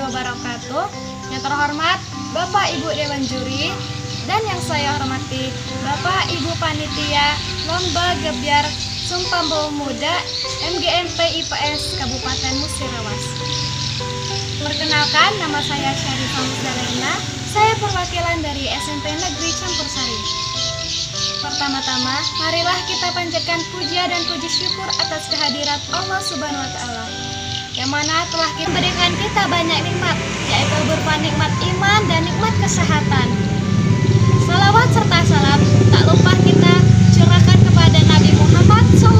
wabarakatuh. Yang terhormat Bapak Ibu Dewan Juri dan yang saya hormati Bapak Ibu Panitia Lomba Gebyar Sumpah Pemuda MGMP IPS Kabupaten Musirawas. Perkenalkan, nama saya Syarifah Musdalena. Saya perwakilan dari SMP Negeri Campursari. Pertama-tama, marilah kita panjatkan puja dan puji syukur atas kehadirat Allah Subhanahu wa Ta'ala, yang mana telah memberikan kita banyak nikmat, yaitu berupa nikmat iman dan nikmat kesehatan. Salawat serta salam tak lupa kita curahkan kepada Nabi Muhammad SAW.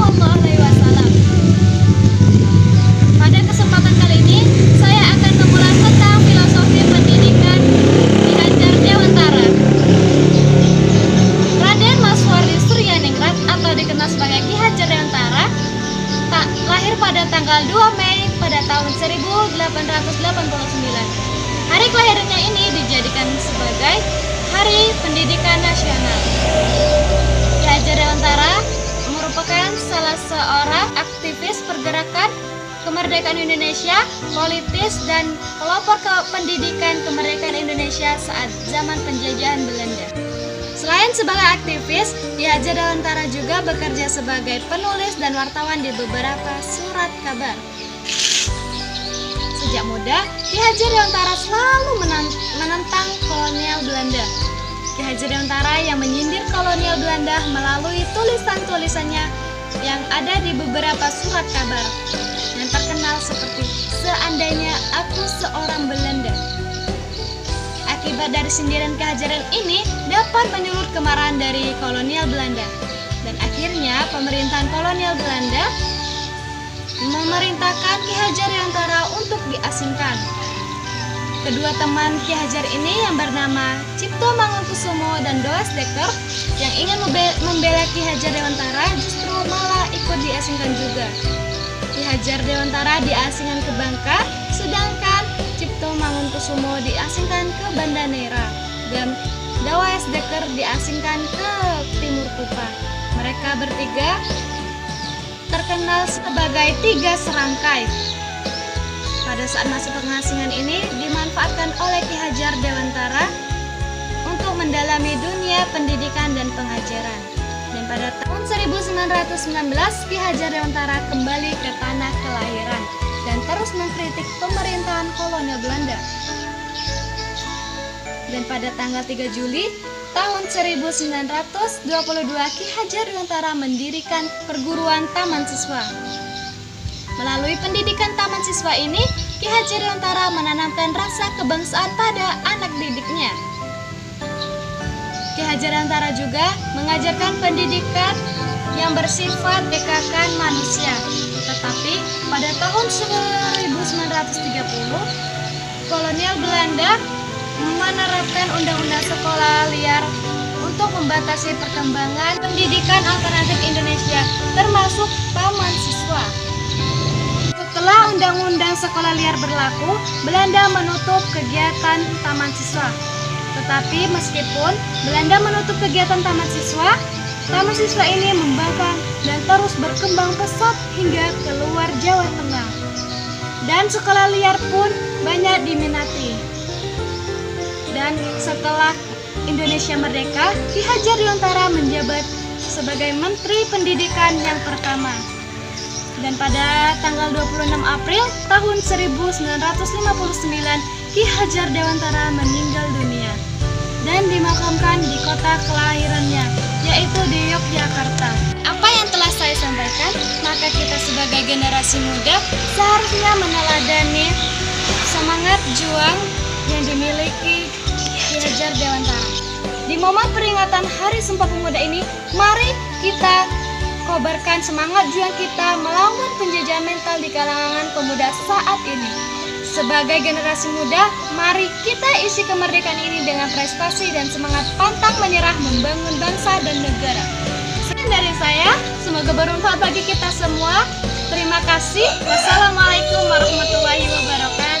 Pada kesempatan kali ini, saya akan mengulas tentang filosofi pendidikan Ki Hajar Dewantara. Raden Maswardi Suryaningrat atau dikenal sebagai Ki Hajar Dewantara lahir pada tanggal 2 Mei pada tahun 1889. Hari kelahirannya ini dijadikan sebagai Hari Pendidikan Nasional. Ki Hajar Dewantara merupakan salah seorang aktivis pergerakan kemerdekaan Indonesia, politis, dan pelopor pendidikan kemerdekaan Indonesia saat zaman penjajahan Belanda. Selain sebagai aktivis, Ki Hajar Dewantara juga bekerja sebagai penulis dan wartawan di beberapa surat kabar. Sejak muda, Ki Hajar Dewantara selalu menentang kolonial Belanda. Ki Hajar Dewantara yang menyindir kolonial Belanda melalui tulisan-tulisannya yang ada di beberapa surat kabar yang terkenal seperti "Seandainya Aku Seorang Belanda". Akibat dari sindiran kehajaran ini dapat menyulut kemarahan dari kolonial Belanda, dan akhirnya pemerintahan kolonial Belanda memerintahkan Ki Hajar Dewantara untuk diasingkan. Kedua teman Ki Hajar ini yang bernama Cipto Mangunkusumo dan Doas Dekker yang ingin membela Ki Hajar Dewantara justru malah ikut diasingkan juga. Ki Hajar Dewantara diasingkan ke Bangka, sedangkan Cipto Mangunkusumo diasingkan ke Banda Neira dan Doas Dekker diasingkan ke Timur Kupa. Mereka bertiga terkenal sebagai tiga serangkai. Pada saat masa pengasingan ini dimanfaatkan oleh Ki Hajar Dewantara untuk mendalami dunia pendidikan dan pengajaran. Dan pada tahun 1919 Ki Hajar Dewantara kembali ke tanah kelahiran dan terus mengkritik pemerintahan kolonial Belanda. Dan pada tanggal 3 Juli tahun 1922 Ki Hajar Dewantara mendirikan perguruan Taman Siswa. Melalui pendidikan Taman Siswa ini, Ki Hajar Dewantara menanamkan rasa kebangsaan pada anak didiknya. Ki Hajar Dewantara juga mengajarkan pendidikan yang bersifat dekakan manusia. Tetapi pada tahun 1930, kolonial Belanda menerapkan undang-undang sekolah liar untuk membatasi perkembangan pendidikan alternatif Indonesia, termasuk Taman Siswa. Setelah undang-undang sekolah liar berlaku, Belanda menutup kegiatan Taman Siswa. Tetapi meskipun Belanda menutup kegiatan Taman Siswa ini membangkang dan terus berkembang pesat hingga keluar Jawa Tengah. Dan sekolah liar pun banyak diminati. Dan setelah Indonesia merdeka, Ki Hajar Dewantara menjabat sebagai Menteri Pendidikan yang pertama. Dan pada tanggal 26 April tahun 1959, Ki Hajar Dewantara meninggal dunia dan dimakamkan di kota kelahirannya, yaitu di Yogyakarta. Apa yang telah saya sampaikan, maka kita sebagai generasi muda seharusnya meneladani semangat juang yang dimiliki Ki Hajar Dewantara. Di momen peringatan Hari Sumpah Pemuda ini, mari kita kobarkan semangat juang kita melawan penjajahan mental di kalangan pemuda saat ini. Sebagai generasi muda, mari kita isi kemerdekaan ini dengan prestasi dan semangat pantang menyerah membangun bangsa dan negara. Sekian dari saya, semoga bermanfaat bagi kita semua. Terima kasih. Wassalamualaikum warahmatullahi wabarakatuh.